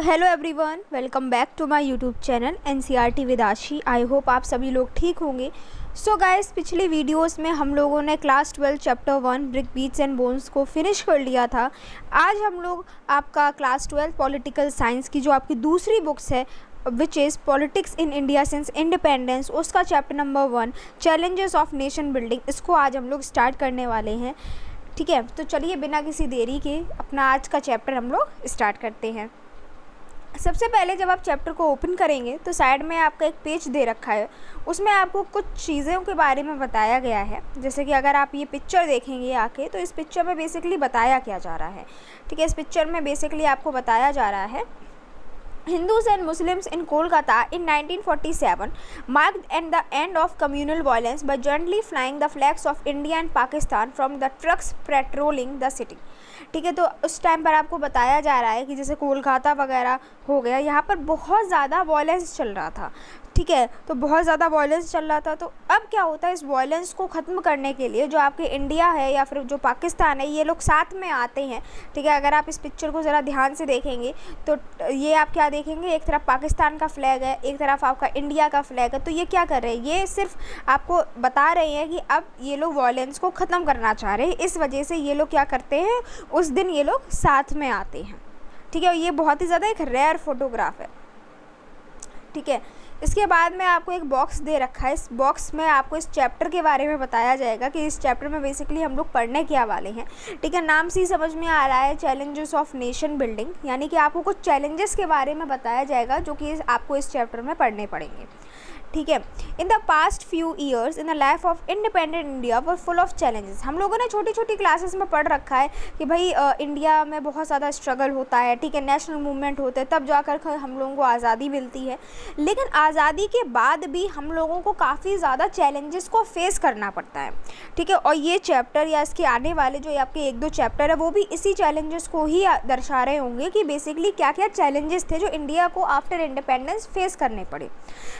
Hello everyone, welcome back to my YouTube channel NCERT with Ashi. I hope आप सभी लोग ठीक होंगे। सो गाइस, पिछली वीडियोस में हम लोगों ने class 12 chapter 1 bricks beads and bones को फिनिश कर लिया था। आज हम लोग आपका क्लास 12 पॉलिटिकल साइंस की जो आपकी दूसरी बुक्स है which is politics in India since independence, उसका chapter number 1 challenges of nation building, इसको आज हम लोग स्टार्ट करने वाले हैं। ठीक है, तो चलिए बिना किसी देरी के अपना आज का चैप्टर हम लोग स्टार्ट करते हैं। सबसे पहले जब आप चैप्टर को ओपन करेंगे तो साइड में आपका एक पेज दे रखा है, उसमें आपको कुछ चीज़ों के बारे में बताया गया है। जैसे कि अगर आप ये पिक्चर देखेंगे आके, तो इस पिक्चर में बेसिकली बताया क्या जा रहा है। ठीक है, इस पिक्चर में बेसिकली आपको बताया जा रहा है Hindus and Muslims in Kolkata in 1947 marked the end of communal violence by jointly flying the flags of India and Pakistan from the trucks patrolling the city। ठीक है, तो उस टाइम पर आपको बताया जा रहा है कि जैसे कोलकाता वगैरह हो गया, यहाँ पर बहुत ज़्यादा वॉयलेंस चल रहा था। ठीक है, तो बहुत ज़्यादा वॉयलेंस चल रहा था। तो अब क्या होता है, इस वॉयलेंस को ख़त्म करने के लिए जो आपके इंडिया है या फिर जो पाकिस्तान है, ये लोग साथ में आते हैं। ठीक है, अगर आप इस पिक्चर को ज़रा ध्यान से देखेंगे तो ये आप क्या देखेंगे, एक तरफ पाकिस्तान का फ्लैग है, एक तरफ आपका इंडिया का फ्लैग है। तो ये क्या कर रहे हैं, ये सिर्फ आपको बता रहे हैं कि अब ये लोग वॉयलेंस को ख़त्म करना चाह रहे हैं। इस वजह से ये लोग क्या करते हैं, उस दिन ये लोग साथ में आते हैं। ठीक है, ये बहुत ही ज़्यादा एक रेयर फोटोग्राफ है। ठीक है, इसके बाद में आपको एक बॉक्स दे रखा है। इस बॉक्स में आपको इस चैप्टर के बारे में बताया जाएगा कि इस चैप्टर में बेसिकली हम लोग पढ़ने क्या वाले हैं। ठीक है, नाम से ही समझ में आ रहा है चैलेंजेस ऑफ नेशन बिल्डिंग, यानी कि आपको कुछ चैलेंजेस के बारे में बताया जाएगा जो कि आपको इस चैप्टर में पढ़ने पड़ेंगे। ठीक है, in the past few years in the life of independent India were full of challenges. हम लोगों ने छोटी छोटी क्लासेस में पढ़ रखा है कि भाई इंडिया में बहुत ज़्यादा स्ट्रगल होता है। ठीक है, नेशनल मूवमेंट होते हैं, तब जाकर हम लोगों को आज़ादी मिलती है। लेकिन आज़ादी के बाद भी हम लोगों को काफ़ी ज़्यादा चैलेंजेस को फेस करना पड़ता है। ठीक है, और ये चैप्टर या इसके आने वाले जो आपके एक दो चैप्टर है वो भी इसी चैलेंजेस को ही दर्शा रहे होंगे कि बेसिकली क्या क्या चैलेंजेस थे जो इंडिया को आफ्टर इंडिपेंडेंस फेस करने पड़े।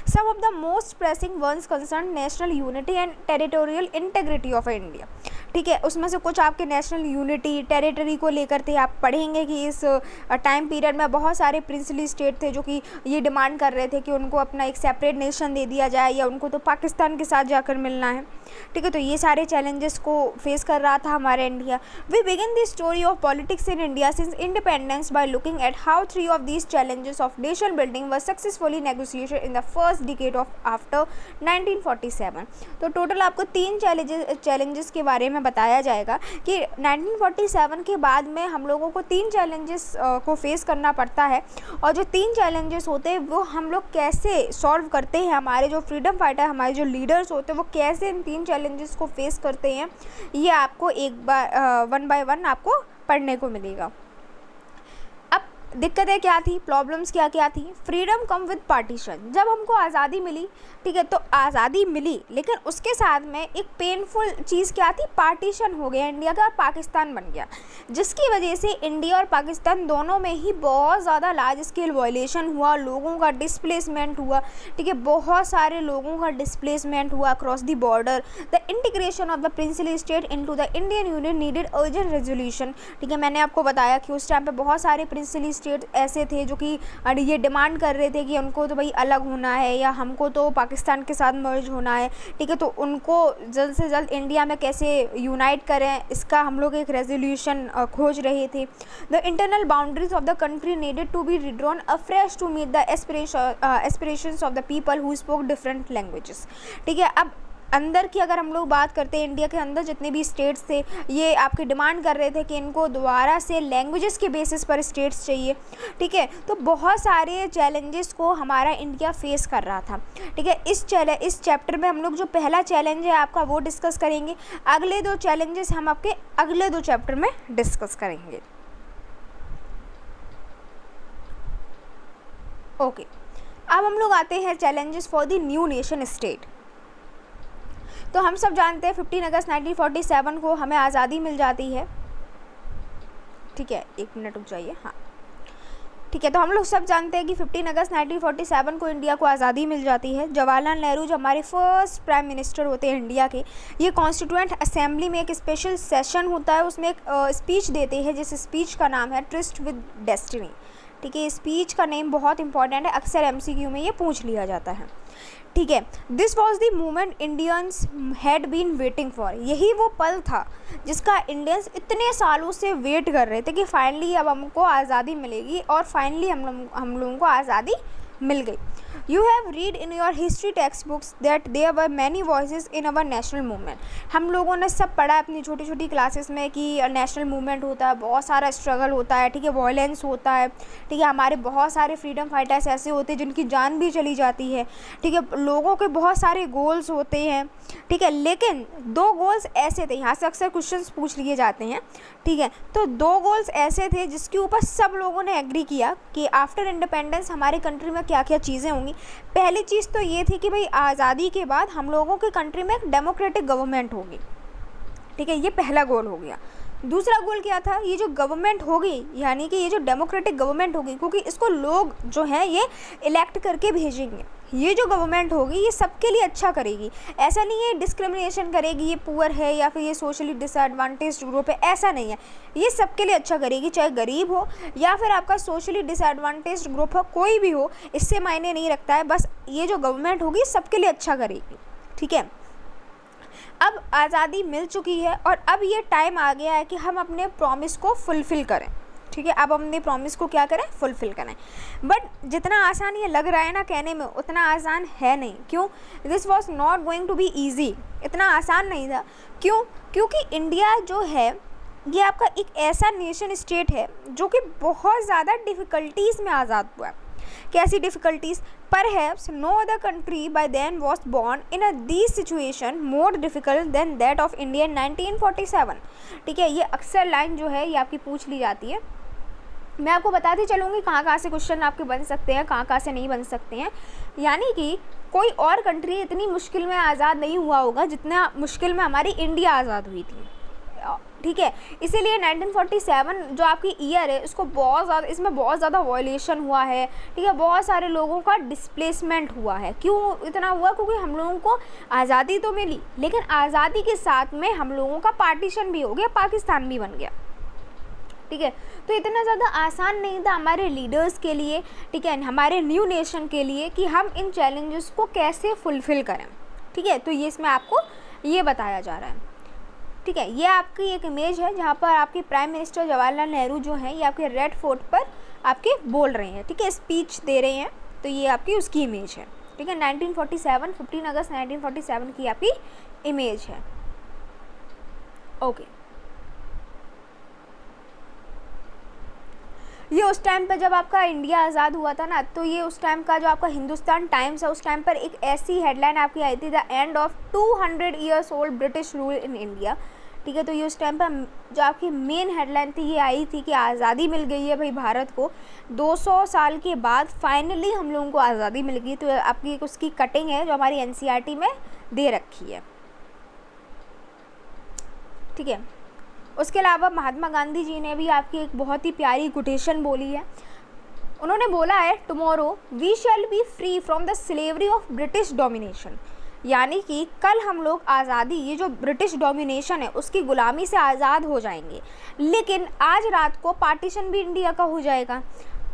Some of the most pressing ones concern national unity and territorial integrity of India. ठीक है, उसमें से कुछ आपके नेशनल यूनिटी टेरिटरी को लेकर थे। आप पढ़ेंगे कि इस टाइम पीरियड में बहुत सारे प्रिंसली स्टेट थे जो कि ये डिमांड कर रहे थे कि उनको अपना एक सेपरेट नेशन दे दिया जाए या उनको तो पाकिस्तान के साथ जाकर मिलना है। ठीक है, तो ये सारे चैलेंजेस को फेस कर रहा था हमारा India. We begin the story of politics in India since independence by looking at how 3 of these challenges of nation building were successfully negotiated in the first decade of after 1947। तो total आपको 3 challenges के बारे में बताया जाएगा कि 1947 के बाद में हम लोगों को 3 चैलेंजेस को फेस करना पड़ता है, और जो 3 चैलेंजेस होते हैं वो हम लोग कैसे सॉल्व करते हैं। हमारे जो फ्रीडम फाइटर, हमारे जो लीडर्स होते हैं वो कैसे इन 3 चैलेंजेस को फेस करते हैं, ये आपको एक बार 1 बाय 1 आपको पढ़ने को मिलेगा। दिक्कतें क्या थी, प्रॉब्लम्स क्या क्या थी। Freedom come with partition. जब हमको आज़ादी मिली, ठीक है, तो आज़ादी मिली लेकिन उसके साथ में एक पेनफुल चीज़ क्या थी, पार्टीशन हो गया इंडिया का और पाकिस्तान बन गया, जिसकी वजह से इंडिया और पाकिस्तान दोनों में ही बहुत ज़्यादा लार्ज स्केल वायलेशन हुआ, लोगों का डिस्प्लेसमेंट हुआ। ठीक है, बहुत सारे लोगों का डिस्प्लेसमेंट हुआ across the border. The integration of the princely state into the Indian union needed urgent resolution. ठीक है, मैंने आपको बताया कि उस टाइम पे बहुत सारे प्रिंसली स्टेट ऐसे थे जो कि ये डिमांड कर रहे थे कि उनको तो भाई अलग होना है या हमको तो पाकिस्तान के साथ मर्ज होना है। ठीक है, तो उनको जल्द से जल्द इंडिया में कैसे यूनाइट करें, इसका हम लोग एक रेजोल्यूशन खोज रहे थे। The internal boundaries of the country needed to be redrawn afresh to meet the aspirations of the people who spoke different languages. ठीक है, अब अंदर की अगर हम लोग बात करते हैं, इंडिया के अंदर जितने भी स्टेट्स थे ये आपकी डिमांड कर रहे थे कि इनको दोबारा से लैंग्वेजेस के बेसिस पर स्टेट्स चाहिए। ठीक है, तो बहुत सारे चैलेंजेस को हमारा इंडिया फेस कर रहा था। ठीक है, इस चैप्टर में हम लोग जो पहला चैलेंज है आपका वो डिस्कस करेंगे। अगले 2 चैलेंजेस हम आपके अगले 2 चैप्टर में डिस्कस करेंगे। ओके, अब हम लोग आते हैं challenges for the new nation state. तो हम सब जानते हैं 15 अगस्त 1947 को हमें आज़ादी मिल जाती है। ठीक है, 1 मिनट रुक जाइए। हाँ, ठीक है, तो हम लोग सब जानते हैं कि 15 अगस्त 1947 को इंडिया को आज़ादी मिल जाती है। जवाहरलाल नेहरू जो हमारे फर्स्ट प्राइम मिनिस्टर होते हैं इंडिया के, ये कॉन्स्टिट्यूएंट असेंबली में एक स्पेशल सेशन होता है, उसमें एक स्पीच देते हैं जिस स्पीच का नाम है ट्रिस्ट विद डेस्टिनी। ठीक है, स्पीच का नेम बहुत इंपॉर्टेंट है, अक्सर एमसीक्यू में ये पूछ लिया जाता है। ठीक है, this was the moment Indians had been waiting for, यही वो पल था जिसका इंडियंस इतने सालों से वेट कर रहे थे कि फाइनली अब हमको आज़ादी मिलेगी, और फाइनली हम लोगों को आज़ादी मिल गई। You have read in your history textbooks that there were many voices in our national movement. हम लोगों ने सब पढ़ा अपनी छोटी छोटी क्लासेस में कि नेशनल मूवमेंट होता है, बहुत सारा स्ट्रगल होता है, ठीक है, वायलेंस होता है, ठीक है, हमारे बहुत सारे फ्रीडम फाइटर्स ऐसे होते हैं जिनकी जान भी चली जाती है, ठीक है, लोगों के बहुत सारे गोल्स होते हैं, ठीक है, लेकिन 2 गोल्स ऐसे थे, यहाँ से अक्सर क्वेश्चंस पूछ लिए जाते हैं, ठीक है, तो 2 गोल्स ऐसे थे जिसके ऊपर सब लोगों ने एग्री किया कि आफ्टर इंडिपेंडेंस हमारे कंट्री में क्या क्या चीज़ें होंगी। पहली चीज़ तो ये थी कि भाई आज़ादी के बाद हम लोगों के कंट्री में एक डेमोक्रेटिक गवर्नमेंट होगी, ठीक है, ये पहला गोल हो गया। दूसरा गोल क्या था, ये जो गवर्नमेंट होगी, यानी कि ये जो डेमोक्रेटिक गवर्नमेंट होगी, क्योंकि इसको लोग जो हैं ये इलेक्ट करके भेजेंगे, ये जो गवर्नमेंट होगी ये सबके लिए अच्छा करेगी, ऐसा नहीं है डिस्क्रिमिनेशन करेगी, ये पुअर है या फिर ये सोशली डिसएडवांटेज्ड ग्रुप है, ऐसा नहीं है, ये सबके लिए अच्छा करेगी, चाहे गरीब हो या फिर आपका सोशली डिसएडवांटेज्ड ग्रुप हो, कोई भी हो, इससे मायने नहीं रखता है, बस ये जो गवर्नमेंट होगी सबके लिए अच्छा करेगी। ठीक है, अब आज़ादी मिल चुकी है और अब ये टाइम आ गया है कि हम अपने प्रॉमिस को फुलफ़िल करें। ठीक है, अब अपने प्रॉमिस को क्या करें, फुलफ़िल करें। बट जितना आसान ये लग रहा है ना कहने में, उतना आसान है नहीं। क्यों? This was not going to be easy, इतना आसान नहीं था। क्यों? क्योंकि इंडिया जो है ये आपका एक ऐसा नेशन स्टेट है जो कि बहुत ज़्यादा डिफ़िकल्टीज़ में आज़ाद हुआ है। कैसी difficulties? Perhaps no other country by then was born in a these situation more difficult than that of India in 1947। ठीक है, ये अक्सर लाइन जो है ये आपकी पूछ ली जाती है। मैं आपको बताती चलूँगी कहाँ से क्वेश्चन आपके बन सकते हैं, कहाँ से नहीं बन सकते हैं। यानी कि कोई और कंट्री इतनी मुश्किल में आज़ाद नहीं हुआ होगा जितना मुश्किल में हमारी इंडिया आज़ाद हुई थी। ठीक है, इसीलिए 1947 जो आपकी ईयर है इसको इसमें बहुत ज़्यादा वायलेशन हुआ है। ठीक है, बहुत सारे लोगों का डिस्प्लेसमेंट हुआ है। क्यों इतना हुआ? क्योंकि हम लोगों को आज़ादी तो मिली, लेकिन आज़ादी के साथ में हम लोगों का पार्टीशन भी हो गया, पाकिस्तान भी बन गया। ठीक है, तो इतना ज़्यादा आसान नहीं था हमारे लीडर्स के लिए, ठीक है, हमारे न्यू नेशन के लिए कि हम इन चैलेंजेस को कैसे फुलफ़िल करें। ठीक है, तो ये इसमें आपको ये बताया जा रहा है। ठीक है, ये आपकी एक इमेज है जहाँ पर आपके प्राइम मिनिस्टर जवाहरलाल नेहरू जो हैं ये आपके रेड फोर्ट पर आपके बोल रहे हैं। ठीक है, स्पीच दे रहे हैं, तो ये आपकी उसकी इमेज है। ठीक है, 1947 15 अगस्त 1947 की आपकी इमेज है। ओके, ये उस टाइम पर जब आपका इंडिया आज़ाद हुआ था ना, तो ये उस टाइम का जो आपका हिंदुस्तान टाइम्स है उस टाइम पर एक ऐसी हेडलाइन आपकी आई थी, the end of 200 years old British rule in India. ठीक है, तो ये उस टाइम पर जो आपकी मेन हेडलाइन थी ये आई थी कि आज़ादी मिल गई है भाई भारत को, 200 साल के बाद फाइनली हम लोगों को आज़ादी मिल गई। तो आपकी उसकी कटिंग है जो हमारी एनसीईआरटी में दे रखी है। ठीक है, उसके अलावा महात्मा गांधी जी ने भी आपकी एक बहुत ही प्यारी कोटेशन बोली है। उन्होंने बोला है, tomorrow we shall be free from the slavery of British domination. यानी कि कल हम लोग आज़ादी, ये जो ब्रिटिश डोमिनेशन है उसकी ग़ुलामी से आज़ाद हो जाएंगे, लेकिन आज रात को पार्टीशन भी इंडिया का हो जाएगा।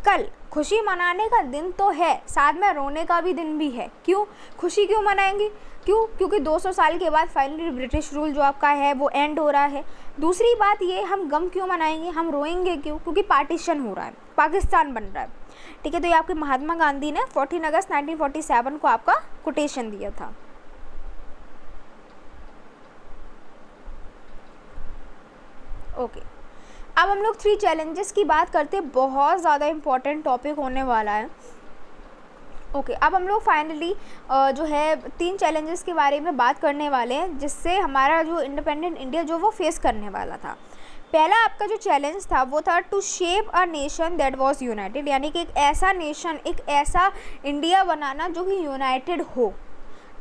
कल खुशी मनाने का दिन तो है, साथ में रोने का भी दिन भी है। क्यों खुशी क्यों मनाएंगे? क्यों? क्योंकि 200 साल के बाद फाइनली ब्रिटिश रूल जो आपका है वो एंड हो रहा है। दूसरी बात ये, हम गम क्यों मनाएंगे, हम रोएंगे क्यों? क्योंकि पार्टीशन हो रहा है, पाकिस्तान बन रहा है। ठीक है, तो ये आपके महात्मा गांधी ने 14 अगस्त 1947 को आपका कोटेशन दिया था। ओके, अब हम लोग 3 चैलेंजेस की बात करते हैं, बहुत ज़्यादा इम्पॉर्टेंट टॉपिक होने वाला है। ओके, अब हम लोग फाइनली जो है 3 चैलेंजेस के बारे में बात करने वाले हैं जिससे हमारा जो इंडिपेंडेंट इंडिया जो वो फेस करने वाला था। पहला आपका जो चैलेंज था वो था to shape a nation that was united, यानी कि एक ऐसा नेशन, एक ऐसा इंडिया बनाना जो कि यूनाइटेड हो।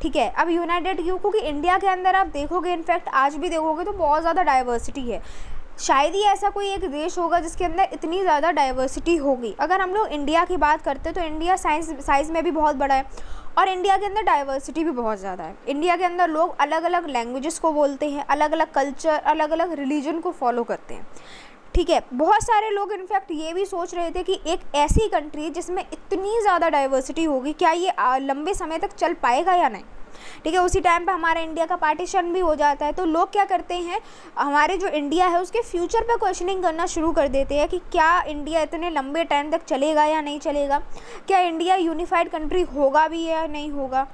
ठीक है, अब यूनाइटेड क्यों? क्योंकि इंडिया के अंदर आप देखोगे, इनफैक्ट आज भी देखोगे तो बहुत ज़्यादा डाइवर्सिटी है। शायद ही ऐसा कोई एक देश होगा जिसके अंदर इतनी ज़्यादा डाइवर्सिटी होगी। अगर हम लोग इंडिया की बात करते हैं तो इंडिया साइज़ में भी बहुत बड़ा है और इंडिया के अंदर डाइवर्सिटी भी बहुत ज़्यादा है। इंडिया के अंदर लोग अलग अलग लैंग्वेजेस को बोलते हैं, अलग अलग कल्चर, अलग अलग रिलीजन को फॉलो करते हैं। ठीक है, बहुत सारे लोग इनफैक्ट ये भी सोच रहे थे कि एक ऐसी कंट्री जिसमें इतनी ज़्यादा डाइवर्सिटी होगी, क्या ये लंबे समय तक चल पाएगा या नहीं। ठीक है, उसी टाइम पे हमारा इंडिया का पार्टीशन भी हो जाता है, तो लोग क्या करते हैं, हमारे जो इंडिया है उसके फ्यूचर पे क्वेश्चनिंग करना शुरू कर देते हैं कि क्या इंडिया इतने लंबे टाइम तक चलेगा या नहीं चलेगा, क्या इंडिया यूनिफाइड कंट्री होगा भी या नहीं होगा।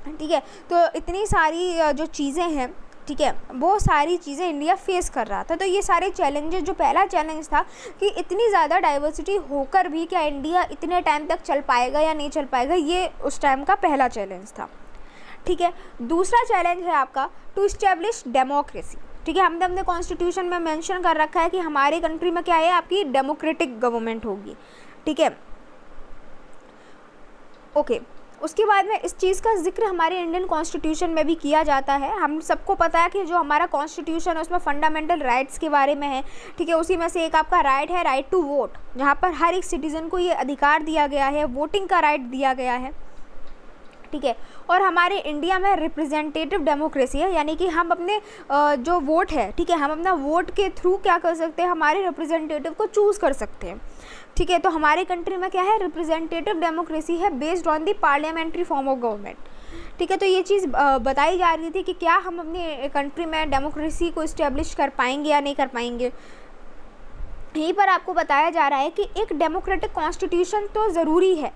ठीक है, तो इतनी सारी जो चीज़ें हैं, ठीक है, वो सारी चीज़ें इंडिया फेस कर रहा था। तो ये सारे चैलेंजेस, जो पहला चैलेंज था कि इतनी ज़्यादा डाइवर्सिटी होकर भी क्या इंडिया इतने टाइम तक चल पाएगा या नहीं चल पाएगा, ये उस टाइम का पहला चैलेंज था। ठीक है, दूसरा चैलेंज है आपका टू इस्टेब्लिश डेमोक्रेसी। ठीक है, हमने अपने कॉन्स्टिट्यूशन में मेंशन कर रखा है कि हमारी कंट्री में क्या है, आपकी डेमोक्रेटिक गवर्नमेंट होगी। ठीक है, ओके, उसके बाद में इस चीज़ का जिक्र हमारे इंडियन कॉन्स्टिट्यूशन में भी किया जाता है। हम सबको पता है कि जो हमारा कॉन्स्टिट्यूशन है उसमें फंडामेंटल राइट्स के बारे में है। ठीक है, उसी में से एक आपका राइट है, राइट टू वोट, जहाँ पर हर एक सिटीज़न को ये अधिकार दिया गया है, वोटिंग का राइट दिया गया है। ठीक है, और हमारे इंडिया में रिप्रेजेंटेटिव डेमोक्रेसी है, यानी कि हम अपने जो वोट है, ठीक है, हम अपना वोट के थ्रू क्या कर सकते हैं, हमारे रिप्रेजेंटेटिव को चूज़ कर सकते हैं। ठीक है, तो हमारे कंट्री में क्या है, रिप्रेजेंटेटिव डेमोक्रेसी है based on the parliamentary form of government. ठीक है, तो ये चीज़ बताई जा रही थी कि क्या हम अपनी कंट्री में डेमोक्रेसी को इस्टेब्लिश कर पाएंगे या नहीं कर पाएंगे। यहीं पर आपको बताया जा रहा है कि एक डेमोक्रेटिक कॉन्स्टिट्यूशन तो ज़रूरी है,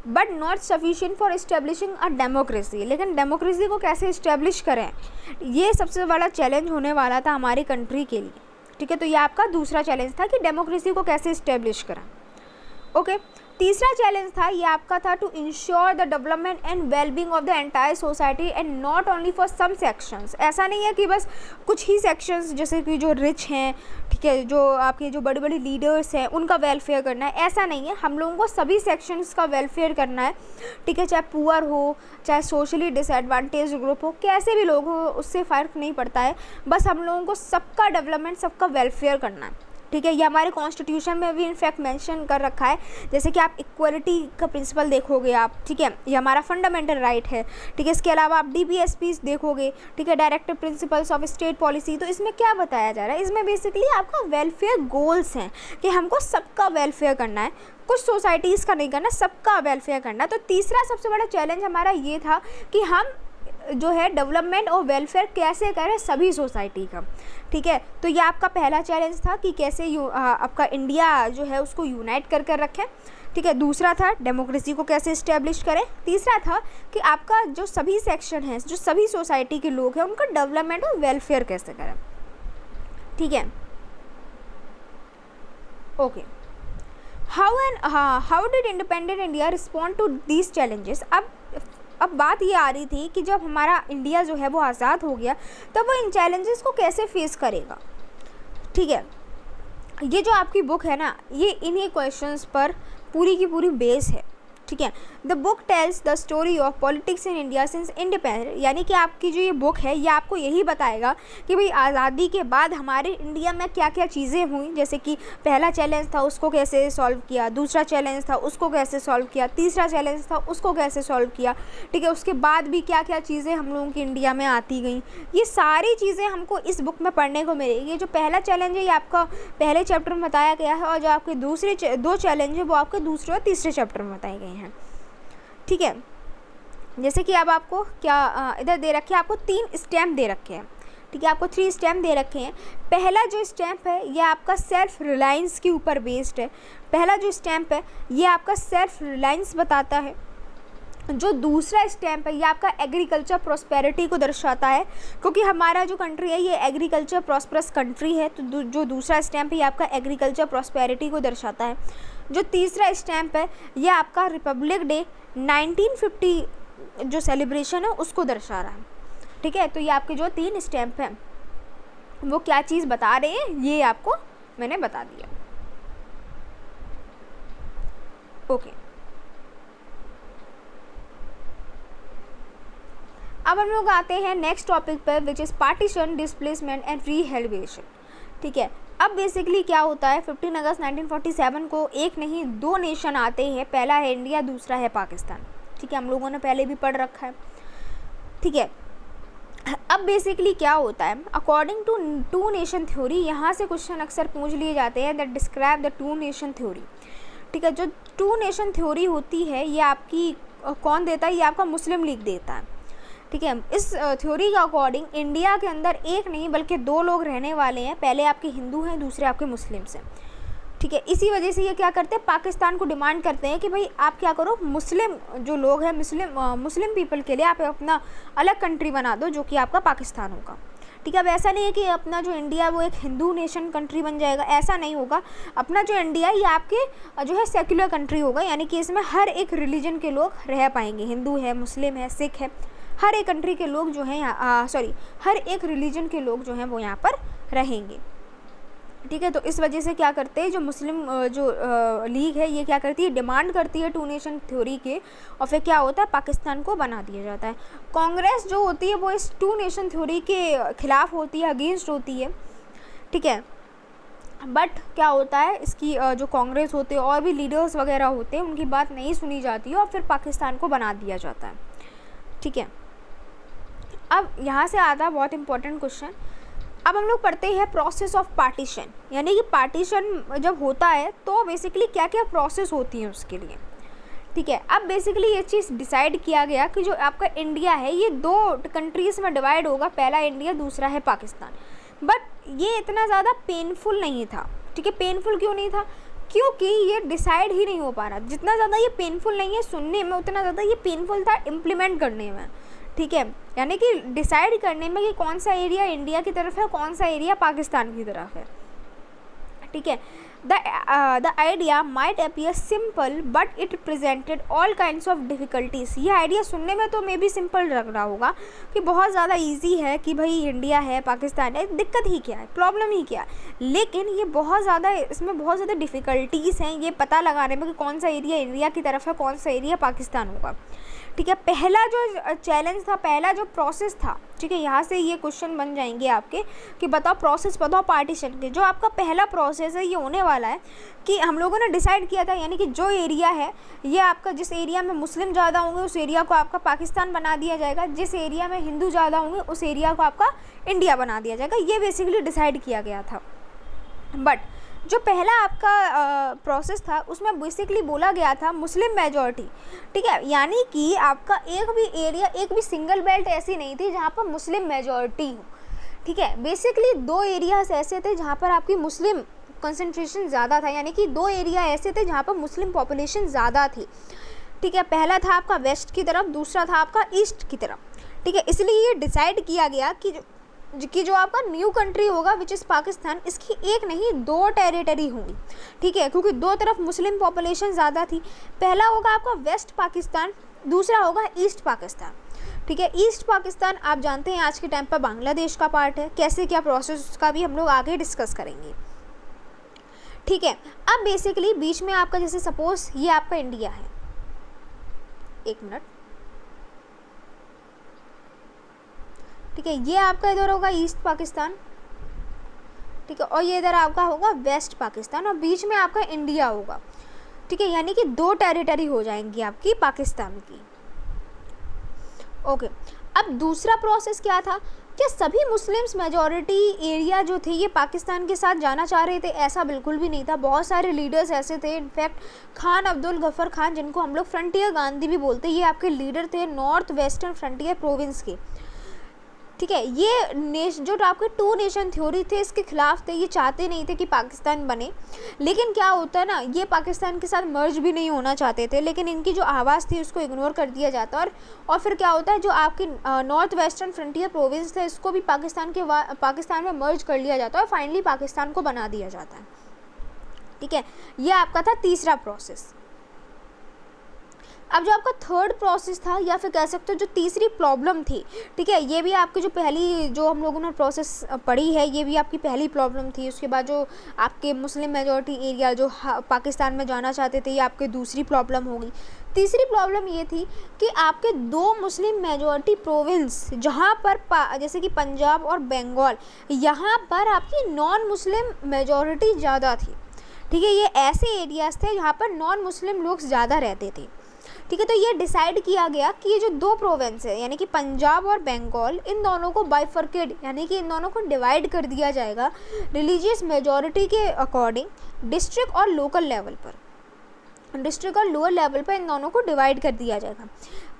but not sufficient for establishing a democracy. लेकिन डेमोक्रेसी को कैसे इस्टेब्लिश करें, ये सबसे बड़ा चैलेंज होने वाला था हमारी कंट्री के लिए। ठीक है, तो ये आपका दूसरा चैलेंज था कि डेमोक्रेसी को कैसे इस्टेब्लिश करें। ओके, तीसरा चैलेंज था, ये आपका था to ensure the development and wellbeing of the entire society and not only for some sections. ऐसा नहीं है कि बस कुछ ही सेक्शंस, जैसे कि जो रिच हैं, ठीक है, जो आपके जो बड़े बड़े लीडर्स हैं, उनका वेलफेयर करना है, ऐसा नहीं है। हम लोगों को सभी सेक्शंस का वेलफेयर करना है। ठीक है, चाहे पुअर हो, चाहे सोशली डिसएडवांटेज ग्रुप हो, कैसे भी लोग हो, उससे फ़र्क नहीं पड़ता है। बस हम लोगों को सबका डेवलपमेंट, सबका वेलफेयर करना है। ठीक है, ये हमारे कॉन्स्टिट्यूशन में भी इनफैक्ट मेंशन कर रखा है। जैसे कि आप इक्वलिटी का प्रिंसिपल देखोगे आप, ठीक है, ये हमारा फंडामेंटल राइट है। ठीक है, इसके अलावा आप DPSP देखोगे, ठीक है, directive principles of state policy. तो इसमें क्या बताया जा रहा है, इसमें बेसिकली आपका वेलफेयर गोल्स हैं कि हमको सबका वेलफेयर करना है, कुछ सोसाइटीज़ का नहीं करना, सबका वेलफेयर करना। तो तीसरा सबसे बड़ा चैलेंज हमारा ये था कि हम जो है डेवलपमेंट और वेलफेयर कैसे करें सभी सोसाइटी का। ठीक है, तो ये आपका पहला चैलेंज था कि कैसे आपका इंडिया जो है उसको यूनाइट कर कर रखें। ठीक है, दूसरा था डेमोक्रेसी को कैसे इस्टेब्लिश करें। तीसरा था कि आपका जो सभी सेक्शन है, जो सभी सोसाइटी के लोग हैं, उनका डेवलपमेंट और वेलफेयर कैसे करें। ठीक है, okay, how did independent India respond to these challenges. अब बात ये आ रही थी कि जब हमारा इंडिया जो है वो आज़ाद हो गया, तब वो इन चैलेंजेस को कैसे फेस करेगा। ठीक है, ये जो आपकी बुक है ना, ये इन्हीं क्वेश्चंस पर पूरी की पूरी बेस है। ठीक है, the book tells the story of politics in India since independence, यानी कि आपकी जो ये बुक है ये आपको यही बताएगा कि भाई आज़ादी के बाद हमारे इंडिया में क्या क्या चीज़ें हुई। जैसे कि पहला चैलेंज था, उसको कैसे सॉल्व किया, दूसरा चैलेंज था, उसको कैसे सॉल्व किया, तीसरा चैलेंज था, उसको कैसे सॉल्व किया। ठीक है, उसके बाद भी क्या क्या चीज़ें हम लोगों की इंडिया में आती गई, ये सारी चीज़ें हमको इस बुक में पढ़ने को मिलेगी। जो पहला चैलेंज है ये आपका पहले चैप्टर में बताया गया है, और जो आपके दूसरे दो चैलेंज है वो आपके दूसरे और तीसरे चैप्टर में बताए गए हैं। ठीक है, जैसे कि अब आपको क्या इधर दे रखे हैं, आपको 3 स्टैम्प दे रखे हैं। ठीक है, आपको 3 स्टैम्प दे रखे हैं। पहला जो स्टैम्प है ये आपका सेल्फ रिलायंस के ऊपर बेस्ड है। पहला जो स्टैम्प है ये आपका सेल्फ रिलायंस बताता है। जो दूसरा स्टैम्प है ये आपका एग्रीकल्चर प्रॉस्पेरिटी को दर्शाता है, क्योंकि हमारा जो कंट्री है ये एग्रीकल्चर प्रॉस्परस कंट्री है। तो जो दूसरा स्टैम्प है ये आपका एग्रीकल्चर प्रॉस्पेरिटी को दर्शाता है। जो तीसरा स्टैम्प है ये आपका रिपब्लिक डे 1950 जो सेलिब्रेशन है उसको दर्शा रहा है। ठीक है, तो ये आपके जो 3 स्टैम्प हैं वो क्या चीज़ बता रहे हैं ये आपको मैंने बता दिया। ओके, अब हम लोग आते हैं नेक्स्ट टॉपिक पर, which is partition, displacement and rehabilitation. ठीक है, अब बेसिकली क्या होता है, 15 अगस्त 1947 को एक नहीं 2 नेशन आते हैं। पहला है इंडिया, दूसरा है पाकिस्तान। ठीक है, हम लोगों ने पहले भी पढ़ रखा है। ठीक है, अब बेसिकली क्या होता है, according to two nation theory, यहाँ से क्वेश्चन अक्सर पूछ लिए जाते हैं, that describe the two nation theory. ठीक है, जो टू नेशन थ्योरी होती है ये आपकी कौन देता है, ये आपका मुस्लिम लीग देता है। ठीक है, इस थ्योरी के अकॉर्डिंग इंडिया के अंदर एक नहीं बल्कि दो लोग रहने वाले हैं, पहले आपके हिंदू हैं, दूसरे आपके मुस्लिम्स हैं। ठीक है, इसी वजह से ये क्या करते हैं, पाकिस्तान को डिमांड करते हैं कि भाई आप क्या करो, मुस्लिम जो लोग हैं, मुस्लिम पीपल के लिए आप अपना अलग कंट्री बना दो जो कि आपका पाकिस्तान होगा। ठीक है, अब ऐसा नहीं है कि अपना जो इंडिया है वो एक हिंदू नेशन कंट्री बन जाएगा, ऐसा नहीं होगा। अपना जो इंडिया है ये आपके जो है सेक्युलर कंट्री होगा, यानी कि इसमें हर एक रिलीजन के लोग रह पाएंगे, हिंदू है, मुस्लिम है, सिख है, हर एक कंट्री के लोग जो हैं हर एक रिलीजन के लोग जो हैं वो यहाँ पर रहेंगे। ठीक है, तो इस वजह से क्या करते हैं, जो मुस्लिम लीग है ये क्या करती है, डिमांड करती है टू नेशन थ्योरी के, और फिर क्या होता है, पाकिस्तान को बना दिया जाता है। कांग्रेस जो होती है वो इस टू नेशन थ्योरी के खिलाफ होती है, अगेंस्ट होती है। ठीक है, बट क्या होता है, इसकी जो कांग्रेस होते हैं और भी लीडर्स वगैरह होते हैं, उनकी बात नहीं सुनी जाती है और फिर पाकिस्तान को बना दिया जाता है। ठीक है, अब यहाँ से आता है बहुत इंपॉर्टेंट क्वेश्चन। अब हम लोग पढ़ते हैं प्रोसेस ऑफ पार्टीशन, यानी कि पार्टीशन जब होता है तो बेसिकली क्या क्या प्रोसेस होती है उसके लिए। ठीक है, अब बेसिकली ये चीज़ डिसाइड किया गया कि जो आपका इंडिया है ये दो कंट्रीज़ में डिवाइड होगा, पहला इंडिया, दूसरा है पाकिस्तान। बट ये इतना ज़्यादा पेनफुल नहीं था। ठीक है, पेनफुल क्यों नहीं था, क्योंकि ये डिसाइड ही नहीं हो पा रहा। जितना ज़्यादा ये पेनफुल नहीं है सुनने में, उतना ज़्यादा ये पेनफुल था इम्प्लीमेंट करने में। ठीक है, यानी कि डिसाइड करने में कि कौन सा एरिया इंडिया की तरफ है, कौन सा एरिया पाकिस्तान की तरफ है। ठीक है, the idea might appear simple but it presented all kinds of difficulties. ये आइडिया सुनने में तो मे बी सिंपल लग रहा होगा कि बहुत ज़्यादा इजी है कि भाई इंडिया है, पाकिस्तान है, दिक्कत ही क्या है, प्रॉब्लम ही क्या है, लेकिन ये बहुत ज़्यादा, इसमें बहुत ज़्यादा डिफ़िकल्टीज़ हैं ये पता लगाने में कि कौन सा एरिया इंडिया की तरफ है, कौन सा एरिया पाकिस्तान होगा। ठीक है, पहला जो चैलेंज था, पहला जो प्रोसेस था, ठीक है, यहाँ से ये क्वेश्चन बन जाएंगे आपके कि बताओ प्रोसेस बताओ पार्टीशन के। जो आपका पहला प्रोसेस है ये होने वाला है कि हम लोगों ने डिसाइड किया था, यानी कि जो एरिया है ये आपका, जिस एरिया में मुस्लिम ज़्यादा होंगे उस एरिया को आपका पाकिस्तान बना दिया जाएगा, जिस एरिया में हिंदू ज़्यादा होंगे उस एरिया को आपका इंडिया बना दिया जाएगा। ये बेसिकली डिसाइड किया गया था। बट जो पहला आपका प्रोसेस था उसमें बेसिकली बोला गया था मुस्लिम मेजॉरिटी। ठीक है, यानी कि आपका एक भी एरिया, एक भी सिंगल बेल्ट ऐसी नहीं थी जहाँ पर मुस्लिम मेजॉरिटी हो। ठीक है, बेसिकली दो एरियाज ऐसे थे जहाँ पर आपकी मुस्लिम कंसंट्रेशन ज़्यादा था, यानी कि दो एरिया ऐसे थे जहाँ पर मुस्लिम पॉपुलेशन ज़्यादा थी। ठीक है, पहला था आपका वेस्ट की तरफ, दूसरा था आपका ईस्ट की तरफ। ठीक है, इसलिए ये डिसाइड किया गया कि जो आपका न्यू कंट्री होगा विच इज़ पाकिस्तान, इसकी एक नहीं दो टेरिटरी होंगी। ठीक है, क्योंकि दो तरफ मुस्लिम पॉपुलेशन ज़्यादा थी। पहला होगा आपका वेस्ट पाकिस्तान, दूसरा होगा ईस्ट पाकिस्तान। ठीक है, ईस्ट पाकिस्तान आप जानते हैं आज के टाइम पर बांग्लादेश का पार्ट है। कैसे क्या प्रोसेस का भी हम लोग आगे डिस्कस करेंगे। ठीक है, अब बेसिकली बीच में आपका, जैसे सपोज ये आपका इंडिया है, एक मिनट, ठीक है, ये आपका इधर होगा ईस्ट पाकिस्तान। ठीक है, और ये इधर आपका होगा वेस्ट पाकिस्तान, और बीच में आपका इंडिया होगा। ठीक है, यानी कि दो टेरिटरी हो जाएंगी आपकी पाकिस्तान की। ओके, अब दूसरा प्रोसेस क्या था, क्या सभी मुस्लिम्स मेजॉरिटी एरिया जो थे ये पाकिस्तान के साथ जाना चाह रहे थे? ऐसा बिल्कुल भी नहीं था। बहुत सारे लीडर्स ऐसे थे, इनफैक्ट खान अब्दुल गफ़र खान, जिनको हम लोग फ्रंटियर गांधी भी बोलते हैं, ये आपके लीडर थे नॉर्थ वेस्टर्न फ्रंटियर प्रोविंस के। ठीक है, ये जो आपके टू नेशन थ्योरी थे इसके खिलाफ थे, ये चाहते नहीं थे कि पाकिस्तान बने। लेकिन क्या होता है ना, ये पाकिस्तान के साथ मर्ज भी नहीं होना चाहते थे, लेकिन इनकी जो आवाज़ थी उसको इग्नोर कर दिया जाता। और फिर क्या होता है, जो आपकी नॉर्थ वेस्टर्न फ्रंटियर प्रोविंस थे इसको भी पाकिस्तान में मर्ज कर लिया जाता है और फाइनली पाकिस्तान को बना दिया जाता है। ठीक है, ये आपका था तीसरा प्रोसेस। अब जो आपका थर्ड प्रोसेस था, या फिर कह सकते हो जो तीसरी प्रॉब्लम थी, ठीक है, ये भी आपकी जो पहली जो हम लोगों ने प्रोसेस पढ़ी है ये भी आपकी पहली प्रॉब्लम थी। उसके बाद जो आपके मुस्लिम मेजॉरिटी एरिया जो पाकिस्तान में जाना चाहते थे, ये आपकी दूसरी प्रॉब्लम होगी। तीसरी प्रॉब्लम ये थी कि आपके दो मुस्लिम मेजॉरिटी प्रोविंस, जहाँ पर जैसे कि पंजाब और बंगाल, यहाँ पर आपकी नॉन मुस्लिम मेजॉरिटी ज़्यादा थी। ठीक है, ये ऐसे एरियाज़ थे जहाँ पर नॉन मुस्लिम लोग ज़्यादा रहते थे। ठीक है। तो ये डिसाइड किया गया कि ये जो दो प्रोविंस है यानी कि पंजाब और बंगाल, इन दोनों को बाइफर्केट यानी कि इन दोनों को डिवाइड कर दिया जाएगा रिलीजियस मेजॉरिटी के अकॉर्डिंग डिस्ट्रिक्ट और लोकल लेवल पर, डिस्ट्रिक्ट और लोअर लेवल पर इन दोनों को डिवाइड कर दिया जाएगा।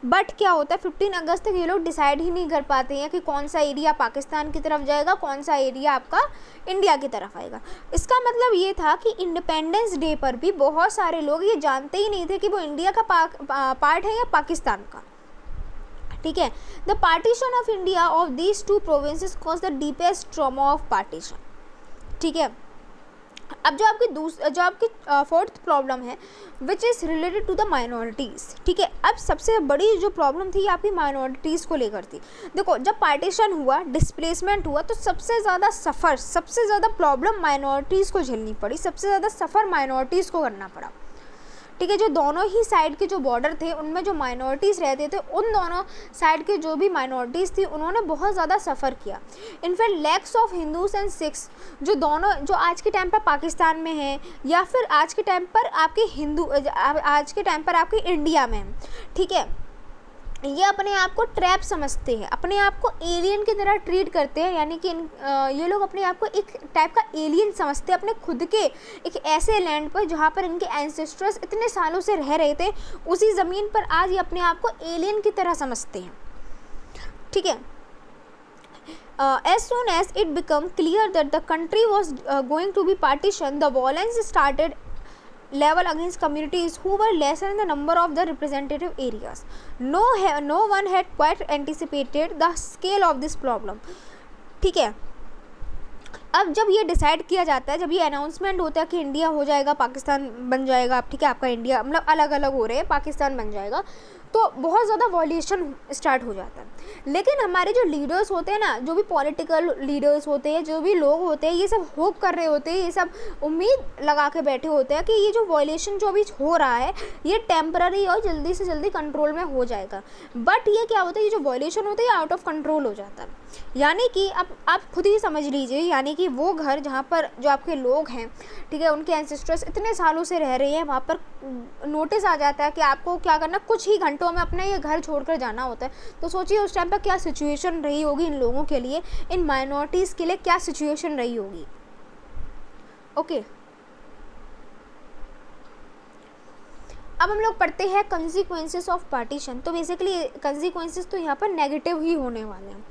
बट क्या होता है 15 अगस्त तक ये लोग डिसाइड ही नहीं कर पाते हैं कि कौन सा एरिया पाकिस्तान की तरफ जाएगा, कौन सा एरिया आपका इंडिया की तरफ आएगा। इसका मतलब ये था कि इंडिपेंडेंस डे पर भी बहुत सारे लोग ये जानते ही नहीं थे कि वो इंडिया का पार्ट है या पाकिस्तान का। ठीक है। The partition of India of these two provinces cause the deepest trauma of partition. ठीक है। अब जो आपकी फोर्थ प्रॉब्लम है which is related to the minorities. ठीक है। अब सबसे बड़ी जो प्रॉब्लम थी आपकी माइनॉरिटीज़ को लेकर थी। देखो जब पार्टीशन हुआ, डिस्प्लेसमेंट हुआ, तो सबसे ज़्यादा प्रॉब्लम माइनॉरिटीज़ को झेलनी पड़ी, सबसे ज़्यादा सफ़र माइनॉरिटीज़ को करना पड़ा। ठीक है। जो दोनों ही साइड के जो बॉर्डर थे उनमें जो माइनॉरिटीज़ रहते थे, उन दोनों साइड के जो भी माइनॉरिटीज़ थी उन्होंने बहुत ज़्यादा सफ़र किया। In fact lakhs of Hindus and Sikhs जो आज के टाइम पर पाकिस्तान में हैं या फिर आज के टाइम पर आपके इंडिया में हैं। ठीक है। ये अपने आप को ट्रैप समझते हैं, अपने आप को एलियन की तरह ट्रीट करते हैं, यानी कि ये लोग अपने आप को एक टाइप का एलियन समझते हैं अपने खुद के एक ऐसे लैंड पर जहाँ पर इनके एंसेस्टर्स इतने सालों से रह रहे थे, उसी ज़मीन पर आज ये अपने आप को एलियन की तरह समझते हैं। ठीक है। As soon as it became clear that the country was going to be partitioned, the violence started level against communities who were lesser in the number of the representative areas. No one had quite anticipated the scale of this problem. ठीक है। अब जब ये decide किया जाता है, जब ये अनाउंसमेंट होता है कि इंडिया हो जाएगा, पाकिस्तान बन जाएगा, ठीक है, आपका इंडिया मतलब अलग अलग हो रहे हैं, पाकिस्तान बन जाएगा, तो बहुत ज़्यादा वॉल्यूशन स्टार्ट हो जाता है। लेकिन हमारे जो लीडर्स होते हैं ना, जो भी पॉलिटिकल लीडर्स होते हैं, जो भी लोग होते हैं, ये सब होप कर रहे होते हैं, ये सब उम्मीद लगा के बैठे होते हैं कि ये जो वॉल्यूशन जो अभी हो रहा है ये टेम्पररी और जल्दी से जल्दी कंट्रोल में हो जाएगा। बट ये क्या होता है, ये जो वॉल्यूशन होता है ये आउट ऑफ कंट्रोल हो जाता है। यानी कि अब आप खुद ही समझ लीजिए, यानी कि वो घर जहाँ पर जो आपके लोग हैं, ठीक है, उनके एंसेस्टर्स इतने सालों से रह रहे हैं, वहाँ पर नोटिस आ जाता है कि आपको क्या करना, कुछ ही घंटों में अपना ये घर छोड़कर जाना होता है। तो सोचिए उस टाइम पर क्या सिचुएशन रही होगी इन लोगों के लिए, इन माइनॉरिटीज़ के लिए क्या सिचुएशन रही होगी। ओके, अब हम लोग पढ़ते हैं कंसिक्वेंसेस ऑफ पार्टीशन। तो बेसिकली कंसिक्वेंसेस तो यहाँ पर नेगेटिव ही होने वाले हैं।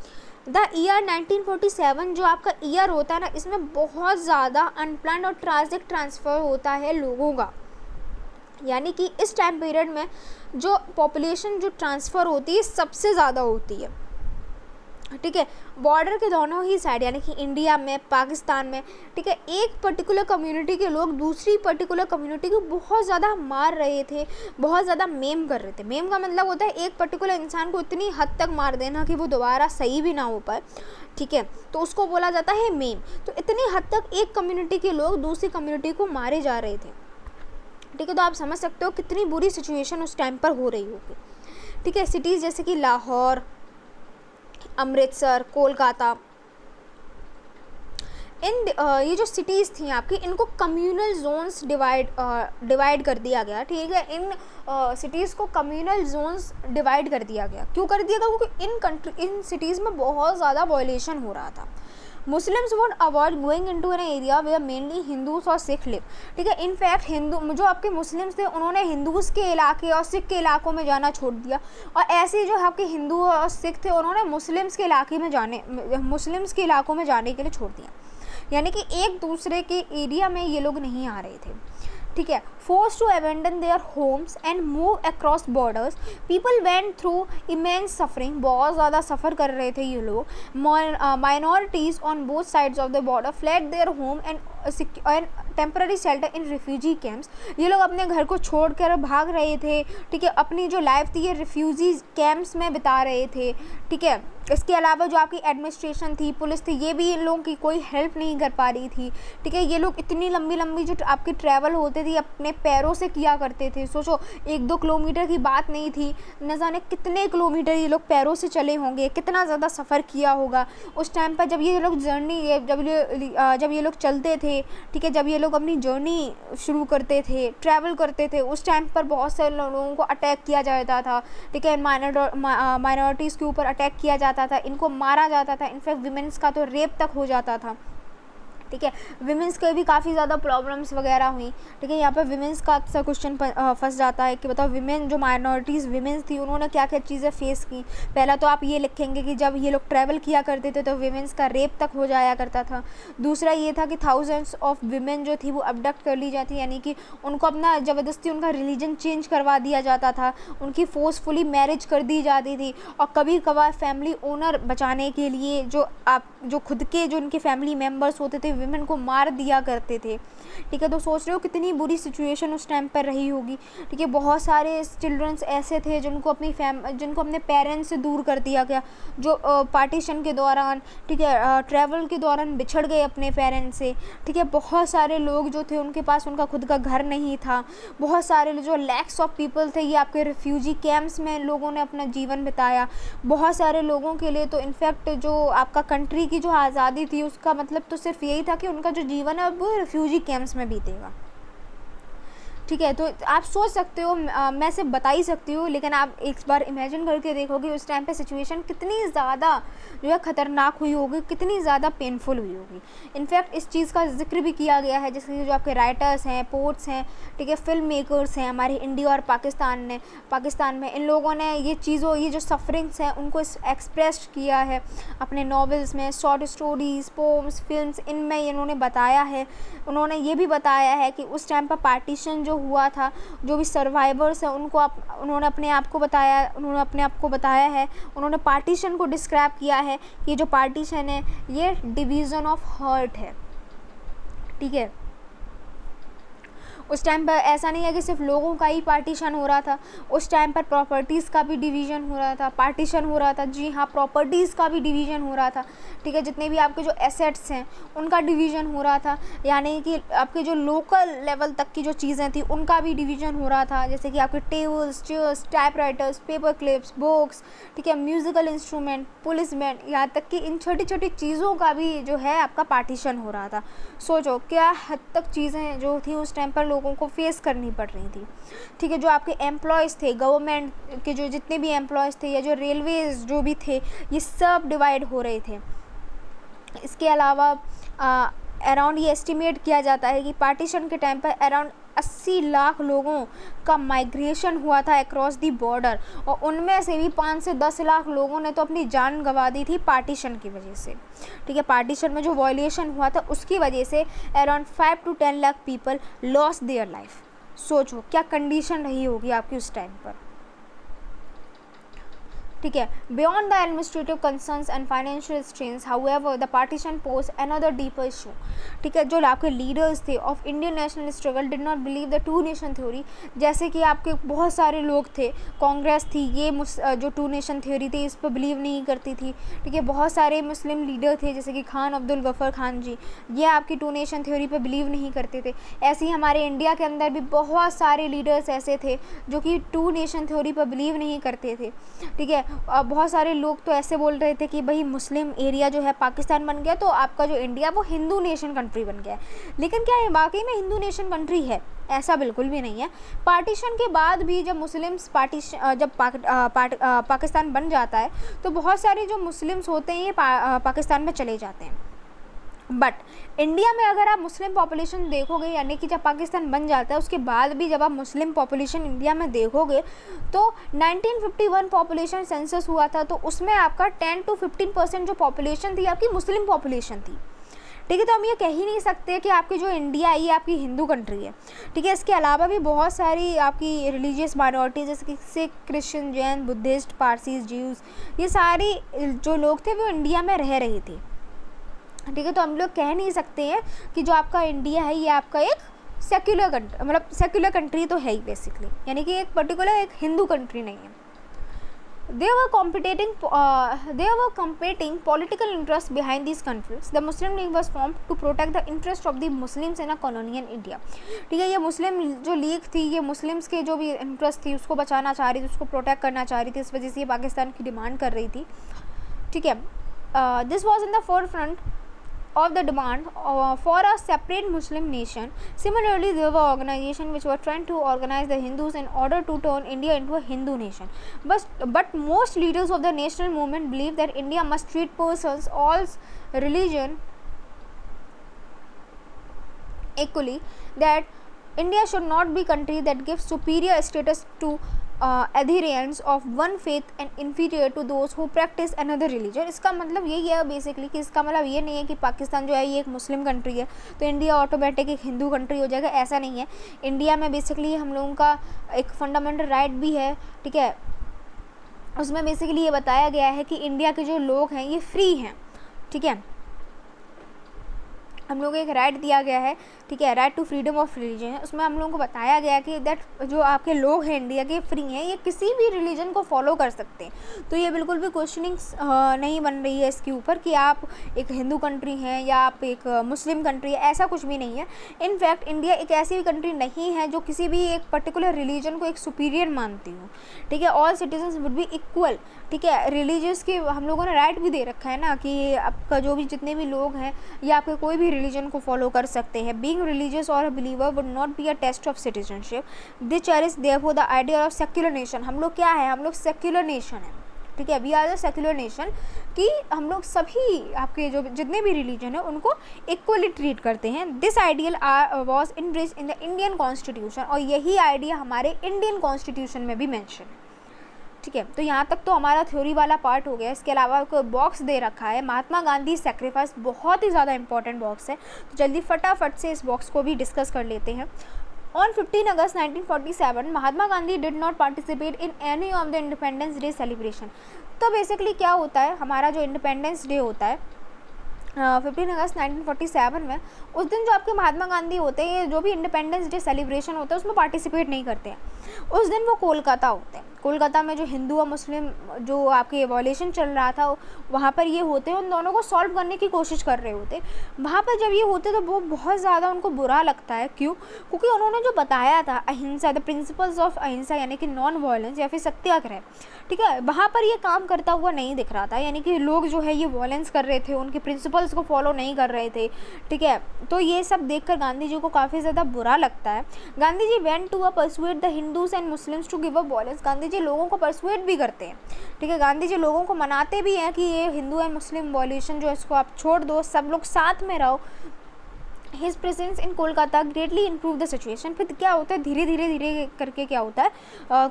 द ईयर 1947 जो आपका ईयर होता है ना, इसमें बहुत ज़्यादा अनप्लान्ड और ट्राजिक ट्रांसफ़र होता है लोगों का। यानी कि इस टाइम पीरियड में जो पॉपुलेशन जो ट्रांसफ़र होती है सबसे ज़्यादा होती है। ठीक है। बॉर्डर के दोनों ही साइड यानी कि इंडिया में, पाकिस्तान में, ठीक है, एक पर्टिकुलर कम्युनिटी के लोग दूसरी पर्टिकुलर कम्युनिटी को बहुत ज़्यादा मार रहे थे, बहुत ज़्यादा मेम कर रहे थे। मेम का मतलब होता है एक पर्टिकुलर इंसान को इतनी हद तक मार देना कि वो दोबारा सही भी ना हो पाए। ठीक है, तो उसको बोला जाता है मेम। तो इतनी हद तक एक कम्युनिटी के लोग दूसरी कम्युनिटी को मारे जा रहे थे। ठीक है, तो आप समझ सकते हो कितनी बुरी सिचुएशन उस टाइम पर हो रही होगी। ठीक है, सिटीज़ जैसे कि लाहौर, अमृतसर, कोलकाता, ये जो सिटीज़ थी आपकी, इनको कम्यूनल जोन्स डिवाइड कर दिया गया। ठीक है, इन सिटीज़ को कम्यूनल जोन्स डिवाइड कर दिया गया। क्यों कर दिया गया? क्योंकि इन सिटीज़ में बहुत ज़्यादा वॉयलेशन हो रहा था। Muslims would avoid going into an area where mainly Hindus और सिख लिव। ठीक है, इनफैक्ट हिंदू जो आपके मुस्लिम्स थे उन्होंने हिंदूज़ के इलाके और सिख के इलाकों में जाना छोड़ दिया, और ऐसे जो आपके हिंदू और सिख थे उन्होंने मुस्लिम्स के इलाकों में जाने के लिए छोड़ दिया। यानी कि एक दूसरे के एरिया में ये लोग नहीं आ रहे थे। ठीक है, forced to abandon their homes and move across borders, people went through immense suffering. बहुत ज़्यादा सफ़र कर रहे थे ये लोग। Minorities on both sides of the border fled their home and temporary shelter in refugee camps. ये लोग अपने घर को छोड़कर भाग रहे थे। ठीक है, अपनी जो लाइफ थी ये रिफ्यूजी कैंप्स में बिता रहे थे। ठीक है, इसके अलावा जो आपकी एडमिनिस्ट्रेशन थी, पुलिस थी, ये भी इन लोगों की कोई हेल्प नहीं कर पा रही थी। ठीक है, ये लोग इतनी लंबी लंबी जो आपकी ट्रैवल होती थी अपने पैरों से किया करते थे। सोचो 1-2 किलोमीटर की बात नहीं थी, न जाने कितने किलोमीटर ये लोग पैरों से चले होंगे, कितना ज़्यादा सफ़र किया होगा उस टाइम पर जब ये लोग जर्नी जब ये लोग चलते थे। ठीक है, जब ये लोग अपनी जर्नी शुरू करते थे, ट्रैवल करते थे, उस टाइम पर बहुत सारे लोगों को अटैक किया जाता था। ठीक है, माइनॉरिटीज़ के ऊपर अटैक किया जाता था, इनको मारा जाता था, इनफैक्ट विमेंस का तो रेप तक हो जाता था। ठीक है, विमेंस के भी काफ़ी ज़्यादा प्रॉब्लम्स वगैरह हुई। ठीक है, यहाँ पर विमेंस का अक्सर क्वेश्चन फंस जाता है कि बताओ विमेन जो माइनॉरिटीज़ विमेंस थी उन्होंने क्या क्या चीज़ें फेस की। पहला तो आप ये लिखेंगे कि जब ये लोग ट्रैवल किया करते थे तो विमेंस का रेप तक हो जाया करता था। दूसरा ये था कि थाउजेंड्स ऑफ विमेन जो थी वो अबडक्ट कर ली जाती, यानी कि उनको अपना ज़बरदस्ती उनका रिलीजन चेंज करवा दिया जाता था, उनकी फोर्सफुली मैरिज कर दी जाती थी। और कभी कभार फैमिली ओनर बचाने के लिए जो खुद के जो उनके फैमिली मेम्बर्स होते थे विमेन को मार दिया करते थे। ठीक है, तो सोच रहे हो कितनी बुरी सिचुएशन उस टाइम पर रही होगी। ठीक है, बहुत सारे चिल्ड्रंस ऐसे थे जिनको अपने पेरेंट्स से दूर कर दिया गया, जो पार्टीशन के दौरान, ठीक है, ट्रैवल के दौरान बिछड़ गए अपने पेरेंट्स से। ठीक है, बहुत सारे लोग जो थे उनके पास उनका खुद का घर नहीं था। बहुत सारे जो लैक्स ऑफ पीपल थे ये आपके रिफ्यूजी कैंप्स में लोगों ने अपना जीवन बिताया। बहुत सारे लोगों के लिए तो इनफैक्ट जो आपका कंट्री की जो आज़ादी थी उसका मतलब तो सिर्फ यही था कि उनका जो जीवन है वो रिफ्यूजी कैंप्स में बीतेगा। ठीक है, तो आप सोच सकते हो, मैं सिर्फ बता ही सकती हूँ, लेकिन आप एक बार इमेजिन करके देखोगे उस टाइम पे सिचुएशन कितनी ज़्यादा जो है ख़तरनाक हुई होगी, कितनी ज़्यादा पेनफुल हुई होगी। इनफैक्ट इस चीज़ का जिक्र भी किया गया है, जैसे कि जो आपके राइटर्स हैं, पोट्स हैं, ठीक है, फिल्म मेकर्स हैं हमारे इंडिया और पाकिस्तान में इन लोगों ने ये जो सफरिंग्स हैं उनको एक्सप्रेस किया है अपने नॉवेल्स में, शॉर्ट स्टोरीज़, पोम्स, फिल्म्स, इनमें इन्होंने बताया है। उन्होंने ये भी बताया है कि उस टाइम पर पार्टीशन जो हुआ था, जो भी सर्वाइवर्स हैं उन्होंने अपने आप को बताया है, उन्होंने पार्टीशन को डिस्क्राइब किया है कि जो पार्टीशन है ये डिवीज़न ऑफ हर्ट है। ठीक है, उस टाइम पर ऐसा नहीं है कि सिर्फ लोगों का ही पार्टीशन हो रहा था, उस टाइम पर प्रॉपर्टीज़ का भी डिवीज़न हो रहा था, पार्टीशन हो रहा था। जी हाँ, प्रॉपर्टीज़ का भी डिवीज़न हो रहा था। ठीक है, जितने भी आपके जो एसेट्स हैं उनका डिवीज़न हो रहा था, यानी कि आपके जो लोकल लेवल तक की जो चीज़ें थी उनका भी डिवीज़न हो रहा था, जैसे कि आपके tables, chairs, typewriters, paper clips, books, ठीक है, म्यूज़िकल इंस्ट्रूमेंट, पुलिस बैंड, यहाँ तक कि इन छोटी छोटी चीज़ों का भी जो है आपका पार्टीशन हो रहा था। सोचो क्या हद तक चीज़ें जो थी उस टाइम पर लोगों को फेस करनी पड़ रही थी। ठीक है, जो आपके एम्प्लॉयज़ थे, गवर्नमेंट के जो जितने भी एम्प्लॉयज़ थे या जो रेलवेज़ जो भी थे, ये सब डिवाइड हो रहे थे। इसके अलावा अराउंड ये एस्टिमेट किया जाता है कि पार्टीशन के टाइम पर अराउंड 80 लाख लोगों का माइग्रेशन हुआ था अक्रॉस दी बॉर्डर, और उनमें से भी 5 से 10 लाख लोगों ने तो अपनी जान गंवा दी थी पार्टीशन की वजह से। ठीक है, पार्टीशन में जो वॉयलेशन हुआ था उसकी वजह से around 5 to 10 lakh people lost their life. सोचो क्या कंडीशन रही होगी आपकी उस टाइम पर। ठीक है, beyond the administrative concerns and financial strains, however the partition pose another deeper issue. ठीक है, जो आपके लीडर्स थे of Indian national struggle did not believe the two nation theory, जैसे कि आपके बहुत सारे लोग थे, कांग्रेस थी, ये जो टू नेशन थ्योरी थी इस पर बिलीव नहीं करती थी। ठीक है, बहुत सारे मुस्लिम लीडर थे जैसे कि खान अब्दुल गफ़र खान जी, ये आपकी टू नेशन थ्योरी पर बिलीव नहीं करते थे। ऐसे ही हमारे इंडिया के अंदर भी बहुत सारे लीडर्स ऐसे थे जो कि टू नेशन थ्योरी पर बिलीव नहीं करते थे। ठीक है, बहुत सारे लोग तो ऐसे बोल रहे थे कि भाई मुस्लिम एरिया जो है पाकिस्तान बन गया तो आपका जो इंडिया वो हिंदू नेशन कंट्री बन गया है। लेकिन क्या ये वाकई में हिंदू नेशन कंट्री है? ऐसा बिल्कुल भी नहीं है। पार्टीशन के बाद भी जब मुस्लिम्स पाकिस्तान बन जाता है तो बहुत सारे जो मुस्लिम्स होते हैं ये पाकिस्तान में चले जाते हैं। बट इंडिया में अगर आप मुस्लिम पॉपुलेशन देखोगे, यानी कि जब पाकिस्तान बन जाता है उसके बाद भी जब आप मुस्लिम पॉपुलेशन इंडिया में देखोगे तो 1951 पॉपुलेशन सेंसस हुआ था, तो उसमें आपका 10 to 15% जो पॉपुलेशन थी आपकी मुस्लिम पॉपुलेशन थी। ठीक है, तो हम ये कह ही नहीं सकते कि आपकी जो इंडिया है ये आपकी हिंदू कंट्री है। ठीक है, इसके अलावा भी बहुत सारी आपकी रिलीजियस माइनॉरिटीज़ जैसे कि Sikh, Christian, Jain, Buddhist, Parsis, Jews, ये सारी जो लोग थे वो इंडिया में रह रहे थे। ठीक है, तो हम लोग कह नहीं सकते हैं कि जो आपका इंडिया है ये आपका एक सेक्युलर कंट्री, मतलब सेक्युलर कंट्री तो है ही बेसिकली, यानी कि एक पर्टिकुलर एक हिंदू कंट्री नहीं है। There were competing political interests behind these countries. The Muslim League was formed to protect the interest of the Muslims in a colonial India. ठीक है, ये मुस्लिम जो लीग थी, ये मुस्लिम्स के जो भी इंटरेस्ट थी उसको बचाना चाह रही थी, उसको प्रोटेक्ट करना चाह रही थी, इस वजह से ये पाकिस्तान की डिमांड कर रही थी. ठीक है, this was in the four front of the demand for a separate Muslim nation. Similarly, there were organizations which were trying to organize the Hindus in order to turn India into a Hindu nation. But most leaders of the national movement believed that India must treat persons, all religion equally, that India should not be a country that gives superior status to adherents of one faith and inferior to those who practice another religion. इसका मतलब यही है basically कि इसका मतलब ये नहीं है कि पाकिस्तान जो है ये एक मुस्लिम कंट्री है तो इंडिया ऑटोमेटिक एक हिंदू कंट्री हो जाएगा, ऐसा नहीं है. इंडिया में बेसिकली हम लोगों का एक फंडामेंटल राइट भी है. ठीक है, उसमें बेसिकली ये बताया गया है कि इंडिया के जो लोग हैं ये फ्री हैं. ठीक है, हम लोगों को एक राइट दिया गया है. ठीक है, right to freedom of religion है. उसमें हम लोगों को बताया गया कि दैट जो आपके लोग हैं इंडिया के फ्री हैं, ये किसी भी रिलीजन को फॉलो कर सकते हैं. तो ये बिल्कुल भी क्वेश्चनिंग नहीं बन रही है इसके ऊपर कि आप एक हिंदू कंट्री हैं या आप एक मुस्लिम कंट्री है, ऐसा कुछ भी नहीं है. इनफैक्ट इंडिया एक ऐसी भी कंट्री नहीं है जो किसी भी एक पर्टिकुलर रिलीजन को एक सुपीरियर मानती हो. ठीक है, all citizens would be equal. ठीक है, रिलीजियस की हम लोगों ने राइट भी दे रखा है ना कि आपका जो भी जितने भी लोग हैं या आपके कोई भी रिलीजन को फॉलो कर सकते हैं. Being religious or a believer would not be a test of citizenship. They cherish therefore the idea of secular nation. हम लोग क्या है, हम लोग secular nation है. ठीक है, we are the secular nation कि हम लोग सभी आपके जो जितने भी रिलीजन है उनको इक्वली ट्रीट करते हैं. This ideal was embraced in the Indian constitution, और यही आइडिया हमारे इंडियन कॉन्स्टिट्यूशन में भी मेंशन है. ठीक है, तो यहाँ तक तो हमारा थ्योरी वाला पार्ट हो गया. इसके अलावा कोई बॉक्स दे रखा है महात्मा गांधी सेक्रीफाइस, बहुत ही ज़्यादा इंपॉर्टेंट बॉक्स है. तो जल्दी फटाफट से इस बॉक्स को भी डिस्कस कर लेते हैं. On 15 August 1947, Mahatma Gandhi did not participate in any of the independence day celebration. तो बेसिकली क्या होता है, हमारा जो इंडिपेंडेंस डे होता है 15 अगस्त 1947 में, उस दिन जो आपके महात्मा गांधी होते हैं, जो भी इंडिपेंडेंस डे सेलिब्रेशन होता है उसमें पार्टिसिपेट नहीं करते हैं. उस दिन वो कोलकाता होते हैं. कोलकाता में जो हिंदू और मुस्लिम जो आपके एवोल्यूशन चल रहा था वहाँ पर ये होते हैं, उन दोनों को सॉल्व करने की कोशिश कर रहे होते. वहाँ पर जब ये होते तो वो बहुत ज़्यादा उनको बुरा लगता है. क्यों? क्योंकि उन्होंने जो बताया था अहिंसा, द प्रिंसिपल्स ऑफ अहिंसा, यानी कि नॉन वायलेंस या फिर सत्याग्रह. ठीक है, वहाँ पर ये काम करता हुआ नहीं दिख रहा था. यानी कि लोग जो है ये वायलेंस कर रहे थे, उनके प्रिंसिपल्स को फॉलो नहीं कर रहे थे. ठीक है, तो ये सब देखकर गांधी जी को काफ़ी ज़्यादा बुरा लगता है. Gandhi ji went to persuade the Hindus and Muslims to give up violence. Gandhi ji लोगों को परसुएड भी करते हैं. ठीक है, गांधी जी लोगों को मनाते भी हैं कि ये हिंदू एंड मुस्लिम वॉल्यूशन जो है इसको आप छोड़ दो, सब लोग साथ में रहो. His presence in Kolkata greatly improve the situation. फिर क्या होता है, धीरे धीरे करके क्या होता है,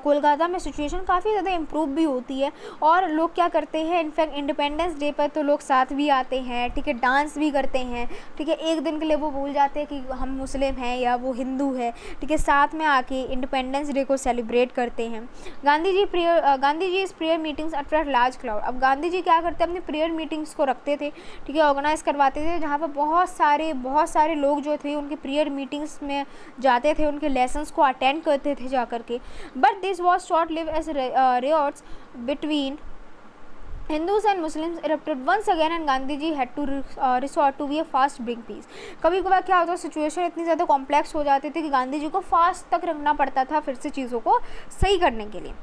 कोलकाता में सिचुएशन काफ़ी ज़्यादा इम्प्रूव भी होती है. और लोग क्या करते हैं, इनफैक्ट इंडिपेंडेंस डे पर तो लोग साथ भी आते हैं. ठीक है, डांस भी करते हैं. ठीक है, एक दिन के लिए वो भूल जाते हैं कि हम मुस्लिम हैं या वो हिंदू है. ठीक है, साथ में आके इंडिपेंडेंस डे को सेलिब्रेट करते हैं. गांधी जी इस prayer meetings attract large crowd. अब गांधी जी क्या करते हैं, अपने प्रेयर मीटिंग्स को रखते थे. ठीक है, ऑर्गेनाइज करवाते थे जहाँ पर बहुत सारे लोग जो थे उनके प्रेयर मीटिंग्स में जाते थे, उनके लेसन्स को अटेंड करते थे जा करके. But this was short lived as riots between Hindus and Muslims erupted once again and Gandhi ji had to resort to be a fast bring peace. कभी कभार क्या होता है, सिचुएशन इतनी ज़्यादा कॉम्प्लेक्स हो जाती थी कि गांधी जी को फास्ट तक रखना पड़ता था फिर से चीज़ों को सही करने के लिए.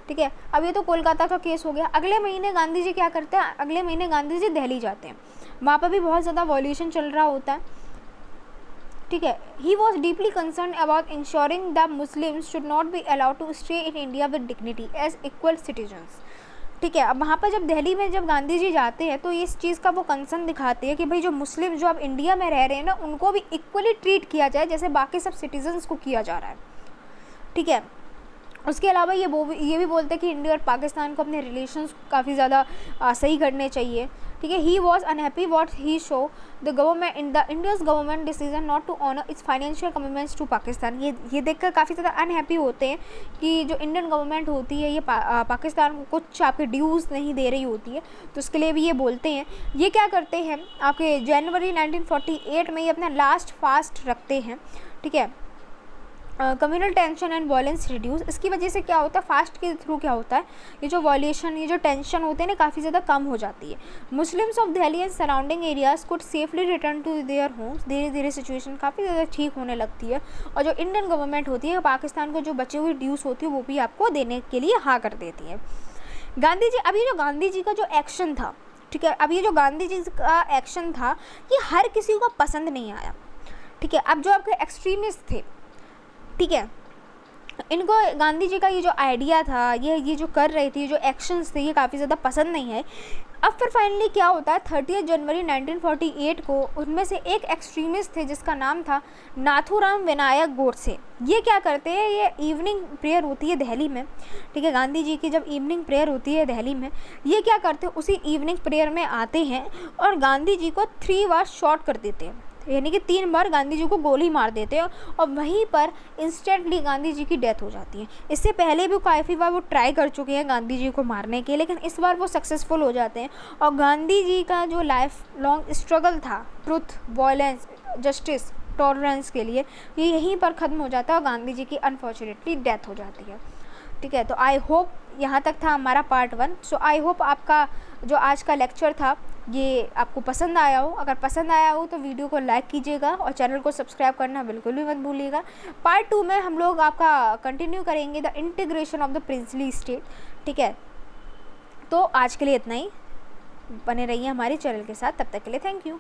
ठीक है, अब ये तो कोलकाता का केस हो गया. अगले महीने गांधी जी क्या करते हैं, अगले महीने गांधी जी दिल्ली जाते हैं. वहाँ पर भी बहुत ज़्यादा वॉल्यूशन चल रहा होता है. ठीक है, he was deeply concern about ensuring the Muslims should not be allowed to stay in India with dignity as equal citizens. ठीक है, अब वहाँ पर जब दिल्ली में जब गांधी जी जाते हैं तो इस चीज़ का वो कंसर्न दिखाते हैं कि भाई जो मुस्लिम जो अब इंडिया में रह रहे हैं ना उनको भी इक्वली ट्रीट किया जाए जैसे बाकी सब सिटीजन्स को किया जा रहा है. ठीक है, उसके अलावा ये भी बोलते हैं कि इंडिया और पाकिस्तान को अपने रिलेशंस काफ़ी ज़्यादा सही करने चाहिए. ठीक है, he was unhappy what he show the government in the India's government decision not to honour its financial commitments to Pakistan. ये देखकर काफ़ी ज़्यादा अनहैप्पी होते हैं कि जो इंडियन गवर्नमेंट होती है ये पाकिस्तान को कुछ आपके ड्यूज़ नहीं दे रही होती है. तो उसके लिए भी ये बोलते हैं. ये क्या करते हैं, आपके जनवरी 1948 में ये अपना लास्ट फास्ट रखते हैं. ठीक है, communal tension and violence reduce. इसकी वजह से क्या होता है, फास्ट के थ्रू क्या होता है, ये जो वॉल्यूशन, ये जो टेंशन होते हैं ना, काफ़ी ज़्यादा कम हो जाती है। Muslims of Delhi and surrounding areas could safely return to their homes. धीरे धीरे सिचुएशन काफ़ी ज़्यादा ठीक होने लगती है और जो इंडियन गवर्नमेंट होती है, पाकिस्तान को जो बचे हुए ड्यूस होती है वो भी आपको देने के लिए हाँ कर देती है। गांधी जी, अभी जो गांधी जी का जो एक्शन था, ठीक है, अब ये जो गांधी जी का एक्शन था ये हर किसी को पसंद नहीं आया, ठीक है। अब जो आपके एक्सट्रीमिस्ट थे, ठीक है, इनको गांधी जी का ये जो आइडिया था, ये जो कर रहे थे, ये जो एक्शंस थे, ये काफ़ी ज़्यादा पसंद नहीं है। अब फिर फाइनली क्या होता है, 30 जनवरी 1948 को उनमें से एक एक्सट्रीमिस्ट थे जिसका नाम था नाथूराम विनायक गोडसे। ये क्या करते हैं, ये इवनिंग प्रेयर होती है दिल्ली में, ठीक है, गांधी जी की जब इवनिंग प्रेयर होती है दिल्ली में, ये क्या करते हैं, उसी इवनिंग प्रेयर में आते हैं और गांधी जी को 3 बार शॉट कर देते हैं, यानी कि 3 बार गांधी जी को गोली मार देते हैं और वहीं पर इंस्टेंटली गांधी जी की डेथ हो जाती है। इससे पहले भी काफ़ी बार वो ट्राई कर चुके हैं गांधी जी को मारने के, लेकिन इस बार वो सक्सेसफुल हो जाते हैं और गांधी जी का जो लाइफ लॉन्ग स्ट्रगल था ट्रुथ, वॉयलेंस, जस्टिस, टॉलरेंस के लिए, ये यहीं पर ख़त्म हो जाता है और गांधी जी की अनफॉर्चुनेटली डेथ हो जाती है, ठीक है। तो आई होप यहाँ तक था हमारा पार्ट 1। सो आई होप आपका जो आज का लेक्चर था ये आपको पसंद आया हो। अगर पसंद आया हो तो वीडियो को लाइक कीजिएगा और चैनल को सब्सक्राइब करना बिल्कुल भी मत भूलिएगा। पार्ट 2 में हम लोग आपका कंटिन्यू करेंगे the integration of the princely state, ठीक है। तो आज के लिए इतना ही, बने रहिए हमारे चैनल के साथ, तब तक के लिए थैंक यू।